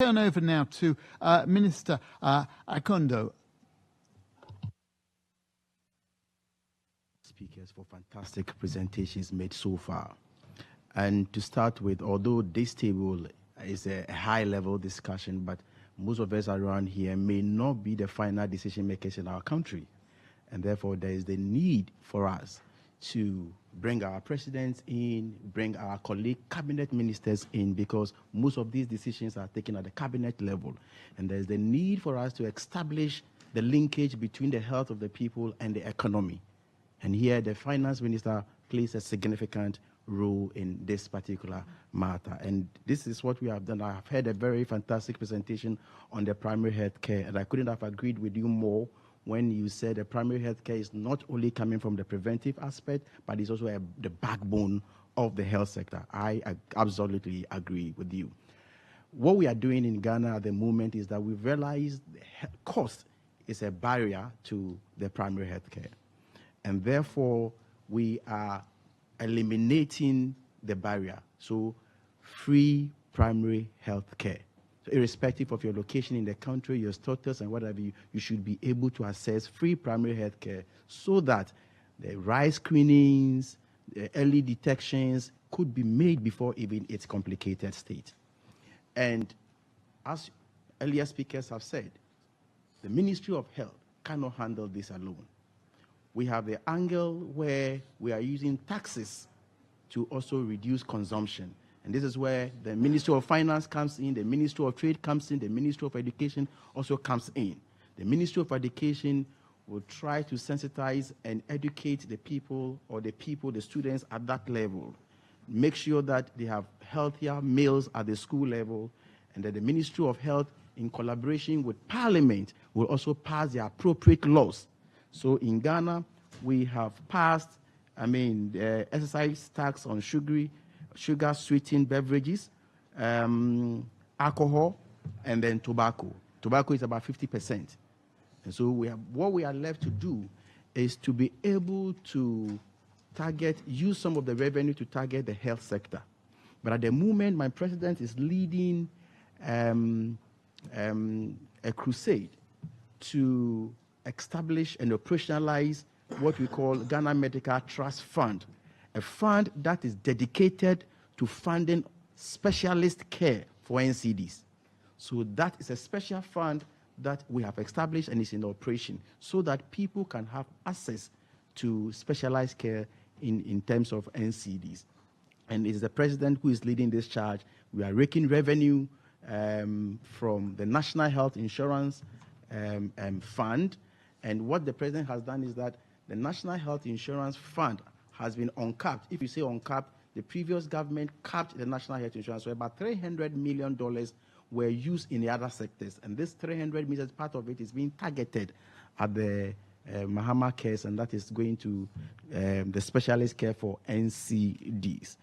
Turn over now to Minister Akandoh. Speakers for fantastic presentations made so far. And to start with, although this table is a high-level discussion, but most of us around here may not be the final decision makers in our country. And therefore, there is the need for us to bring our presidents in, bring our colleague cabinet ministers in, because most of these decisions are taken at the cabinet level. And there's the need for us to establish the linkage between the health of the people and the economy. And here the finance minister plays a significant role in this particular matter. And this is what we have done. I have heard a very fantastic presentation on the primary health care, and I couldn't have agreed with you more when you said the primary health care is not only coming from the preventive aspect, but it's also the backbone of the health sector. I absolutely agree with you. What we are doing in Ghana at the moment is that we've realized the cost is a barrier to the primary health care. And therefore, we are eliminating the barrier. So, free primary health care. So irrespective of your location in the country, your status and whatever, you should be able to access free primary health care so that the right screenings, the early detections could be made before even its complicated state. And as earlier speakers have said, the Ministry of Health cannot handle this alone. We have the angle where we are using taxes to also reduce consumption. And this is where the Ministry of Finance comes in, the Ministry of Trade comes in, the Ministry of Education also comes in. The Ministry of Education will try to sensitize and educate the people, the students at that level. Make sure that they have healthier meals at the school level, and that the Ministry of Health, in collaboration with Parliament, will also pass the appropriate laws. So in Ghana, we have passed, the excise tax on sugar-sweetened beverages, alcohol, and then tobacco. Tobacco is about 50%. And so what we are left to do is to be able to use some of the revenue to target the health sector. But at the moment, my president is leading a crusade to establish and operationalize what we call Ghana Medical Trust Fund, a fund that is dedicated to funding specialist care for NCDs. So that is a special fund that we have established and is in operation so that people can have access to specialized care in terms of NCDs. And it's the president who is leading this charge. We are raking revenue from the National Health Insurance Fund. And what the president has done is that the National Health Insurance Fund has been uncapped. If you say uncapped, the previous government capped the National Health Insurance, so about $300 million were used in the other sectors. And this $300 million, part of it is being targeted at the Mahama cares, and that is going to the specialist care for NCDs.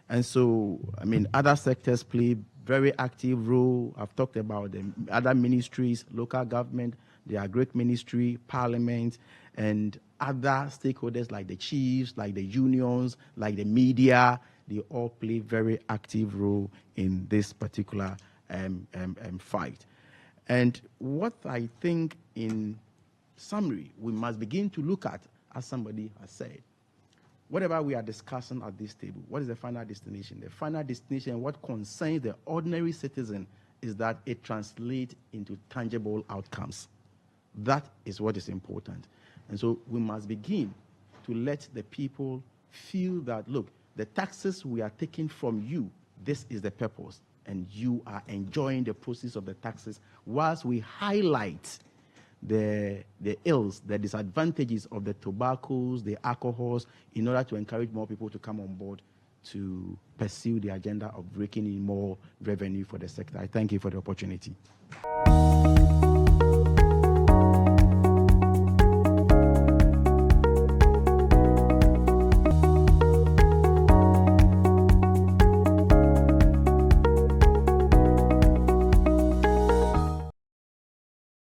And so, other sectors play very active role. I've talked about the other ministries, local government, the agri ministry, parliament, and other stakeholders like the chiefs, like the unions, like the media. They all play very active role in this particular fight. And what I think, in summary, we must begin to look at, as somebody has said, whatever we are discussing at this table, what is the final destination? The final destination, what concerns the ordinary citizen, is that it translates into tangible outcomes. That is what is important. And so we must begin to let the people feel that, look, the taxes we are taking from you, this is the purpose, and you are enjoying the process of the taxes, whilst we highlight the ills, the disadvantages of the tobaccos, the alcohols, in order to encourage more people to come on board to pursue the agenda of raking in more revenue for the sector. I thank you for the opportunity.